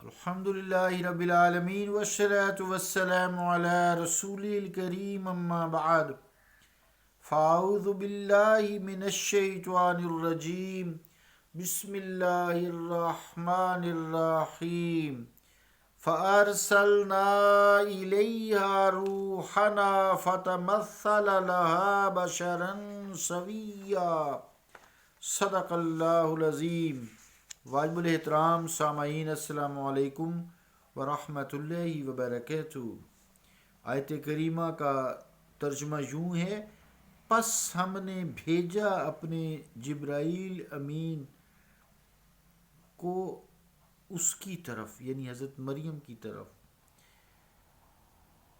الحمدللہ رب العالمین والصلاة والسلام علی رسول الکریم اما بعد فاعوذ باللہ من الشیطان الرجیم بسم اللہ الرحمن الرحیم فارسلنا الیہا روحنا فتمثل لها بشرا سویا صدق اللہ العظیم۔ واجب الاحترام سامعین، السلام علیکم ورحمۃ اللہ وبرکاتہ۔ آیت کریمہ کا ترجمہ یوں ہے: پس ہم نے بھیجا اپنے جبرائیل امین کو اس کی طرف، یعنی حضرت مریم کی طرف۔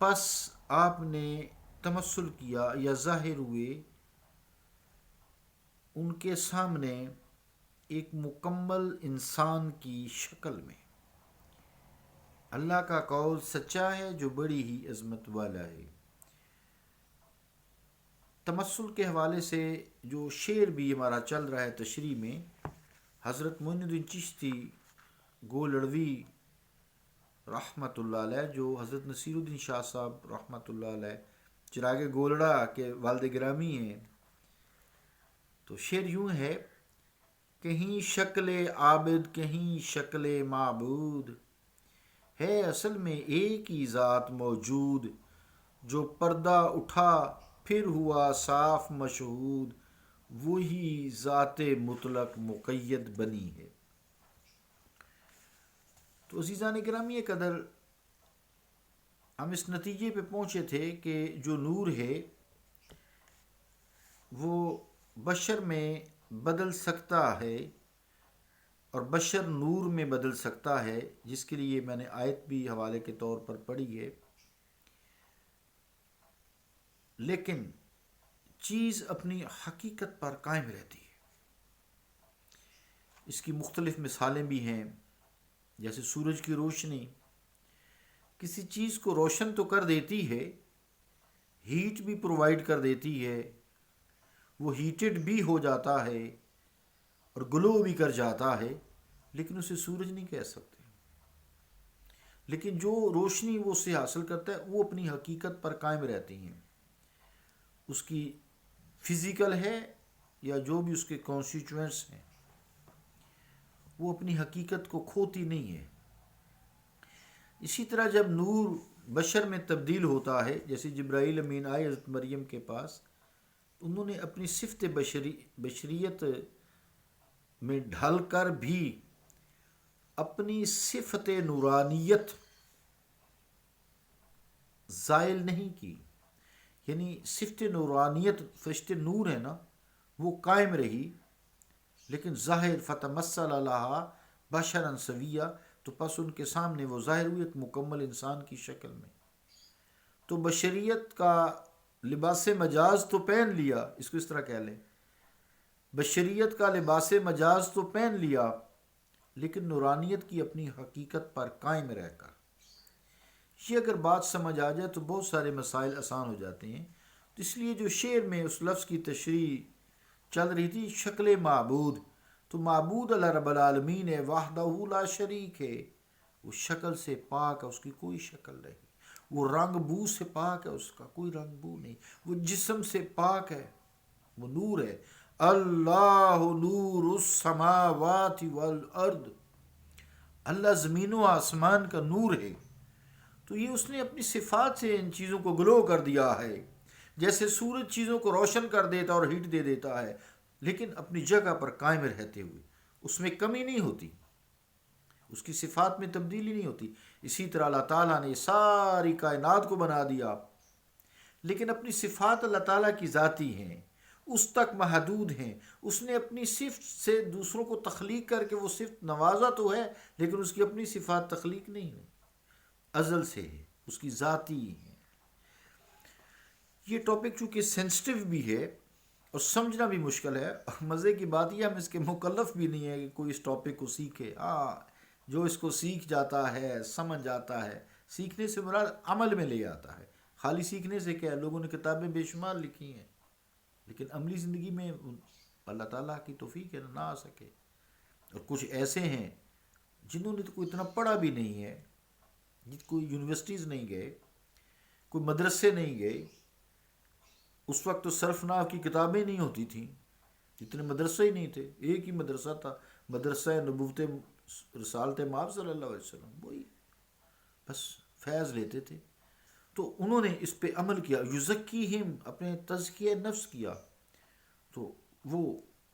پس آپ نے تمثل کیا یا ظاہر ہوئے ان کے سامنے ایک مکمل انسان کی شکل میں۔ اللہ کا قول سچا ہے جو بڑی ہی عظمت والا ہے۔ تمثل کے حوالے سے جو شعر بھی ہمارا چل رہا ہے تشریح میں، حضرت معین الدین چشتی گولڑوی رحمۃ اللہ علیہ، جو حضرت نصیر الدین شاہ صاحب رحمۃ اللہ علیہ چراغ گولڑا کے والد گرامی ہیں، تو شعر یوں ہے: کہیں شکل عابد کہیں شکل معبود، ہے اصل میں ایک ہی ذات موجود، جو پردہ اٹھا پھر ہوا صاف مشہود، وہی ذات مطلق مقید بنی ہے۔ تو عزیزان گرامی قدر، ہم اس نتیجے پہ پہنچے تھے کہ جو نور ہے وہ بشر میں بدل سکتا ہے اور بشر نور میں بدل سکتا ہے، جس کے لیے میں نے آیت بھی حوالے کے طور پر پڑھی ہے۔ لیکن چیز اپنی حقیقت پر قائم رہتی ہے۔ اس کی مختلف مثالیں بھی ہیں، جیسے سورج کی روشنی کسی چیز کو روشن تو کر دیتی ہے، ہیٹ بھی پرووائڈ کر دیتی ہے، وہ ہیٹڈ بھی ہو جاتا ہے اور گلو بھی کر جاتا ہے، لیکن اسے سورج نہیں کہہ سکتے۔ لیکن جو روشنی وہ اسے حاصل کرتا ہے وہ اپنی حقیقت پر قائم رہتی ہیں، اس کی فزیکل ہے یا جو بھی اس کے کانسٹیٹوئنٹس ہیں، وہ اپنی حقیقت کو کھوتی نہیں ہے۔ اسی طرح جب نور بشر میں تبدیل ہوتا ہے، جیسے جبرائیل امین آئے حضرت مریم کے پاس، انہوں نے اپنی صفت بشریت میں ڈھل کر بھی اپنی صفت نورانیت زائل نہیں کی، یعنی صفت نورانیت، فرشتے نور ہے نا، وہ قائم رہی، لیکن ظاہر فتمثل لہا بشرا سویا، تو پس ان کے سامنے وہ ظاہر ہوئی ایک مکمل انسان کی شکل میں۔ تو بشریت کا لباس مجاز تو پہن لیا، اس کو اس طرح کہہ لیں، بشریت کا لباس مجاز تو پہن لیا، لیکن نورانیت کی اپنی حقیقت پر قائم رہ کر۔ یہ اگر بات سمجھ آ جائے تو بہت سارے مسائل آسان ہو جاتے ہیں۔ تو اس لیے جو شعر میں اس لفظ کی تشریح چل رہی تھی، شکل معبود، تو معبود اللہ رب العالمین ہے، وحدہ لا شریک ہے، وہ شکل سے پاک ہے، اس کی کوئی شکل نہیں، وہ رنگ بو سے پاک ہے، اس کا کوئی رنگ بو نہیں، وہ جسم سے پاک ہے، وہ نور ہے۔ اللہ نور السماوات والارض، اللہ زمین و آسمان کا نور ہے۔ تو یہ اس نے اپنی صفات سے ان چیزوں کو گلو کر دیا ہے، جیسے سورج چیزوں کو روشن کر دیتا اور ہیٹ دے دیتا ہے، لیکن اپنی جگہ پر قائم رہتے ہوئے، اس میں کمی نہیں ہوتی، اس کی صفات میں تبدیلی نہیں ہوتی۔ اسی طرح اللہ تعالیٰ نے ساری کائنات کو بنا دیا، لیکن اپنی صفات اللہ تعالیٰ کی ذاتی ہیں، اس تک محدود ہیں۔ اس نے اپنی صفت سے دوسروں کو تخلیق کر کے وہ صفت نوازا تو ہے، لیکن اس کی اپنی صفات تخلیق نہیں ہوئی، ازل سے ہے، اس کی ذاتی ہے۔ یہ ٹاپک چونکہ سینسٹیو بھی ہے اور سمجھنا بھی مشکل ہے، اور مزے کی بات یہ ہم اس کے مکلف بھی نہیں ہے کہ کوئی اس ٹاپک کو سیکھے۔ جو اس کو سیکھ جاتا ہے، سمجھ جاتا ہے، سیکھنے سے مراد عمل میں لے آتا ہے۔ خالی سیکھنے سے کیا ہے، لوگوں نے کتابیں بے شمار لکھی ہیں، لیکن عملی زندگی میں اللہ تعالیٰ کی توفیق ہے نہ آ سکے۔ اور کچھ ایسے ہیں جنہوں نے تو کوئی اتنا پڑھا بھی نہیں ہے، کوئی یونیورسٹیز نہیں گئے، کوئی مدرسے نہیں گئے. اس وقت تو صرف نحو کی کتابیں نہیں ہوتی تھیں، اتنے مدرسے ہی نہیں تھے. ایک ہی مدرسہ تھا، مدرسہ نبوت رسالت مآب صلی اللہ علیہ وسلم، وہی بس فیض لیتے تھے. تو انہوں نے اس پہ عمل کیا، یزکیہم، اپنے تزکیہ نفس کیا، تو وہ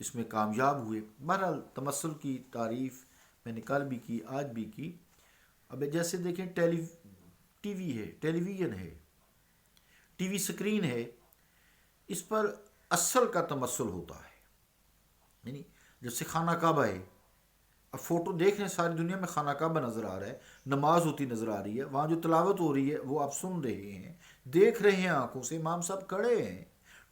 اس میں کامیاب ہوئے. بہرحال تمثل کی تعریف میں نے کل بھی کی، آج بھی کی. اب جیسے دیکھیں ٹی وی ہے، ٹیلی ویژن ہے، ٹی وی سکرین ہے، اس پر اصل کا تمثل ہوتا ہے. یعنی جیسے خانہ کعبہ ہے، اب فوٹو دیکھ رہے ہیں ساری دنیا میں خانہ کعبہ نظر آ رہا ہے، نماز ہوتی نظر آ رہی ہے، وہاں جو تلاوت ہو رہی ہے وہ آپ سن رہے ہیں، دیکھ رہے ہیں آنکھوں سے، امام صاحب کھڑے ہیں،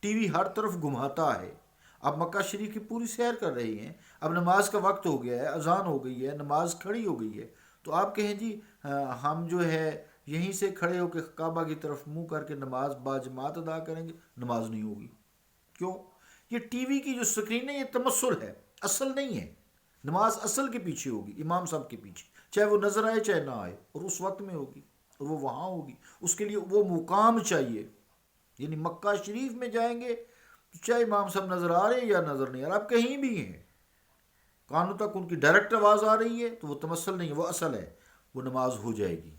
ٹی وی ہر طرف گھماتا ہے. اب مکہ شریف کی پوری سیر کر رہی ہیں، اب نماز کا وقت ہو گیا ہے، اذان ہو گئی ہے، نماز کھڑی ہو گئی ہے، تو آپ کہیں جی ہم جو ہے یہیں سے کھڑے ہو کے کعبہ کی طرف منہ کر کے نماز باجماعت ادا کریں گے، نماز نہیں ہوگی. کیوں؟ یہ ٹی وی کی جو سکرین ہے یہ تمثل ہے، اصل نہیں ہے. نماز اصل کے پیچھے ہوگی، امام صاحب کے پیچھے، چاہے وہ نظر آئے چاہے نہ آئے، اور اس وقت میں ہوگی، اور وہ وہاں ہوگی. اس کے لیے وہ مقام چاہیے. یعنی مکہ شریف میں جائیں گے تو چاہے امام صاحب نظر آ رہے ہیں یا نظر نہیں آ رہا، آپ کہیں بھی ہیں، کانوں تک ان کی ڈائریکٹ آواز آ رہی ہے تو وہ تمثل نہیں ہے، وہ اصل ہے، وہ نماز ہو جائے گی.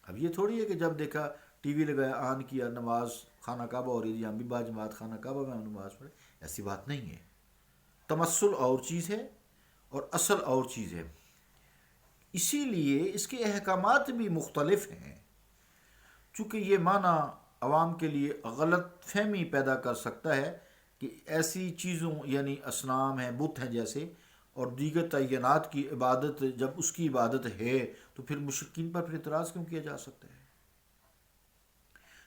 اب یہ تھوڑی ہے کہ جب دیکھا ٹی وی لگایا، آن کیا، نماز خانہ کعبہ ہو رہی ہے، ہم بھی باجماعت خانہ کعبہ میں ہم نماز پڑھے، ایسی بات نہیں ہے. تمثل اور چیز ہے اور اصل اور چیز ہے. اسی لیے اس کے احکامات بھی مختلف ہیں، چونکہ یہ معنی عوام کے لیے غلط فہمی پیدا کر سکتا ہے کہ ایسی چیزوں یعنی اصنام ہیں، بت ہیں جیسے، اور دیگر تعینات کی عبادت، جب اس کی عبادت ہے تو پھر مشرکین پر پھر اعتراض کیوں کیا جا سکتا ہے؟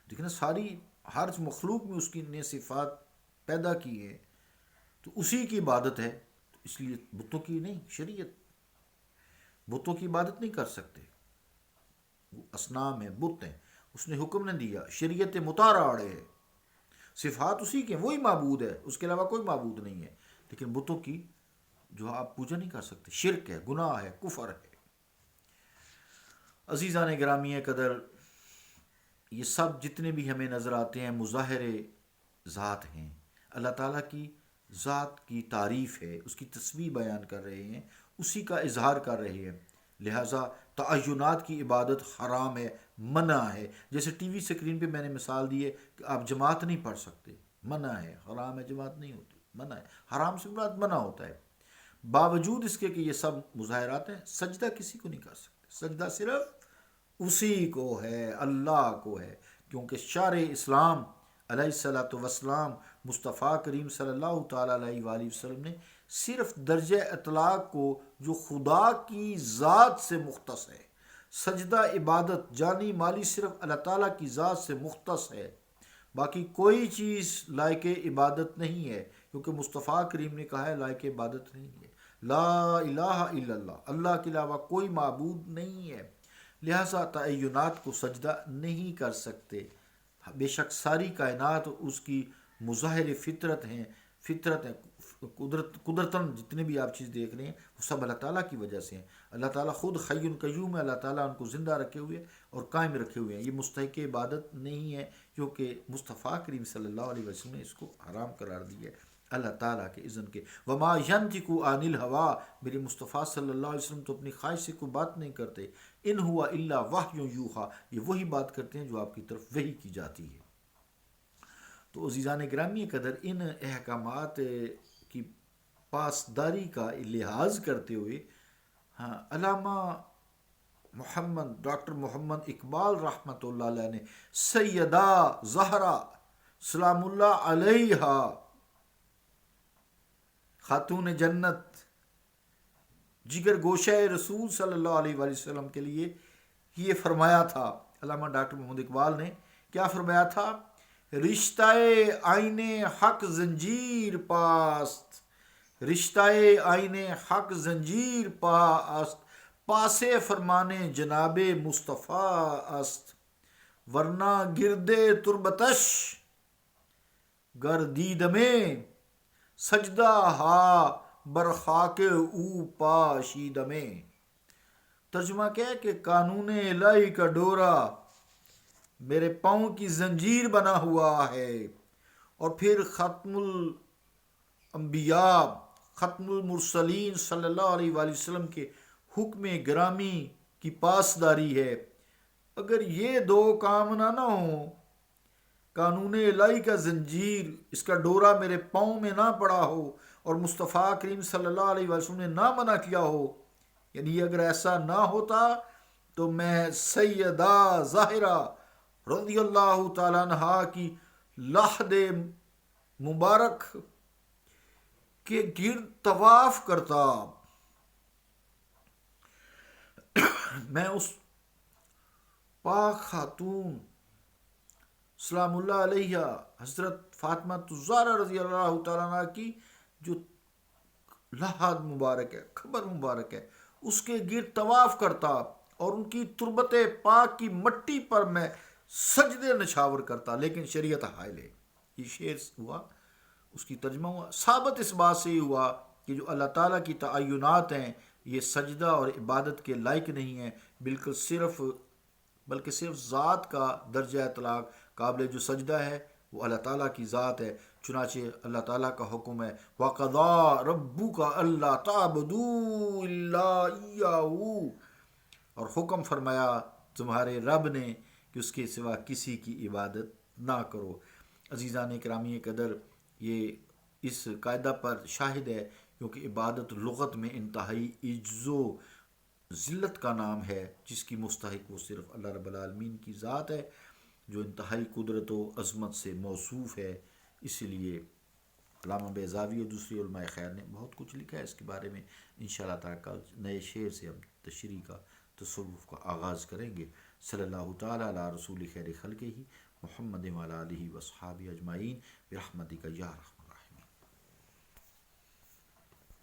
لیکن ساری ہر مخلوق میں اس کی نے صفات پیدا کی ہے تو اسی کی عبادت ہے، تو اس لیے بتوں کی نہیں. شریعت بتوں کی عبادت نہیں کر سکتے، وہ اصنام ہیں، بت ہیں، اس نے حکم نے دیا، شریعت مطالعہ ہے، صفات اسی کے، وہی معبود ہے، اس کے علاوہ کوئی معبود نہیں ہے. لیکن بتوں کی جو آپ پوجا نہیں کر سکتے، شرک ہے، گناہ ہے، کفر ہے. عزیزان گرامی قدر، یہ سب جتنے بھی ہمیں نظر آتے ہیں مظاہر ذات ہیں. اللہ تعالیٰ کی ذات کی تعریف ہے، اس کی تسبیح بیان کر رہے ہیں، اسی کا اظہار کر رہے ہیں. لہٰذا تعینات کی عبادت حرام ہے، منع ہے. جیسے ٹی وی سکرین پہ میں نے مثال دی ہے کہ آپ جماعت نہیں پڑھ سکتے، منع ہے، حرام ہے، جماعت نہیں ہوتی، منع ہے. حرام سے مراد منع ہوتا ہے. باوجود اس کے کہ یہ سب مظاہرات ہیں، سجدہ کسی کو نہیں کر سکتے. سجدہ صرف اسی کو ہے، اللہ کو ہے، کیونکہ شارع اسلام علیہ الصلاۃ وسلام مصطفیٰ کریم صلی اللہ تعالیٰ علیہ وآلہ وسلم نے صرف درجہ اطلاق کو جو خدا کی ذات سے مختص ہے، سجدہ عبادت جانی مالی صرف اللہ تعالیٰ کی ذات سے مختص ہے، باقی کوئی چیز لائق عبادت نہیں ہے، کیونکہ مصطفیٰ کریم نے کہا ہے لائق عبادت نہیں ہے. لا الہ الا اللہ، اللہ کے علاوہ کوئی معبود نہیں ہے. لہٰذا تعینات کو سجدہ نہیں کر سکتے. بے شک ساری کائنات اس کی مظاہر فطرت ہیں، قدرتاً جتنے بھی آپ چیز دیکھ رہے ہیں وہ سب اللہ تعالیٰ کی وجہ سے ہیں. اللہ تعالیٰ خود حی قیوم ہے، اللہ تعالیٰ ان کو زندہ رکھے ہوئے اور قائم رکھے ہوئے ہیں. یہ مستحق عبادت نہیں ہے، کیونکہ مصطفیٰ کریم صلی اللہ علیہ وسلم نے اس کو حرام قرار دیا ہے اللہ تعالیٰ کے اذن کے. وما ینطق عن الہوا، میرے مصطفیٰ صلی اللہ علیہ وسلم تو اپنی خواہش سے کوئی بات نہیں کرتے. ان ہوا الا وحی یوحیٰ، یہ وہی بات کرتے ہیں جو آپ کی طرف وحی کی جاتی ہے. تو عزیزان گرامی قدر، ان احکامات کی پاسداری کا لحاظ کرتے ہوئے علامہ ڈاکٹر محمد اقبال رحمۃ اللہ علیہ نے سیدہ زہرا سلام اللہ علیہا، خاتون جنت، جگر گوشہ رسول صلی اللہ علیہ وآلہ وسلم کے لیے یہ فرمایا تھا. علامہ ڈاکٹر محمد اقبال نے کیا فرمایا تھا؟ رشتہ آئین حق زنجیر پاست، رشتہ آئین حق زنجیر پاست، پاسے فرمانے جناب مصطفیٰ است، ورنہ گردے تربتش گردید میں سجدہ ہا برخاک او پاشید میں. ترجمہ کیا ہے کہ قانون الہی کا ڈورا میرے پاؤں کی زنجیر بنا ہوا ہے. اور پھر ختم الانبیاء ختم المرسلین صلی اللہ علیہ وآلہ وسلم کے حکم گرامی کی پاسداری ہے. اگر یہ دو کام نہ ہوں، قانون الہی کا زنجیر، اس کا ڈورا میرے پاؤں میں نہ پڑا ہو، اور مصطفیٰ کریم صلی اللہ علیہ وسلم نے نہ منع کیا ہو، یعنی اگر ایسا نہ ہوتا تو میں سیدہ ظاہرہ رضی اللہ تعالیٰ عنہا کی لحد مبارک کے گرد طواف کرتا. میں اس پاک خاتون سلام اللہ علیہ حضرت فاطمہ الزہرا رضی اللہ تعالیٰ عنہ کی جو لحد مبارک ہے، خبر مبارک ہے، اس کے گرد طواف کرتا اور ان کی تربت پاک کی مٹی پر میں سجدے نچھاور کرتا. لیکن شریعت حائل ہے. یہ شعر ہوا، اس کی ترجمہ ہوا. ثابت اس بات سے ہی ہوا کہ جو اللہ تعالیٰ کی تعینات ہیں یہ سجدہ اور عبادت کے لائق نہیں ہیں، بلکہ صرف ذات کا درجہ اطلاق قابل جو سجدہ ہے وہ اللہ تعالیٰ کی ذات ہے. چنانچہ اللہ تعالیٰ کا حکم ہے وَقَضَىٰ رَبُّكَ أَلَّا تَعْبُدُوا إِلَّا إِيَّاهُ، اور حکم فرمایا تمہارے رب نے کہ اس کے سوا کسی کی عبادت نہ کرو. عزیزان کرامی قدر، یہ اس قاعدہ پر شاہد ہے کیونکہ عبادت لغت میں انتہائی عجز و ذلت کا نام ہے، جس کی مستحق وہ صرف اللہ رب العالمین کی ذات ہے جو انتہائی قدرت و عظمت سے موصوف ہے. اسی لیے علامہ بیضاوی اور دوسری علماء خیر نے بہت کچھ لکھا ہے اس کے بارے میں. انشاءاللہ تعالیٰ کل نئے شعر سے ہم تشریح کا تصوف کا آغاز کریں گے. صلی اللہ تعالیٰ علی رسول خیر خلقہ محمد وعلی آلہ وصحابہ اجمعین برحمتک یا رحمن.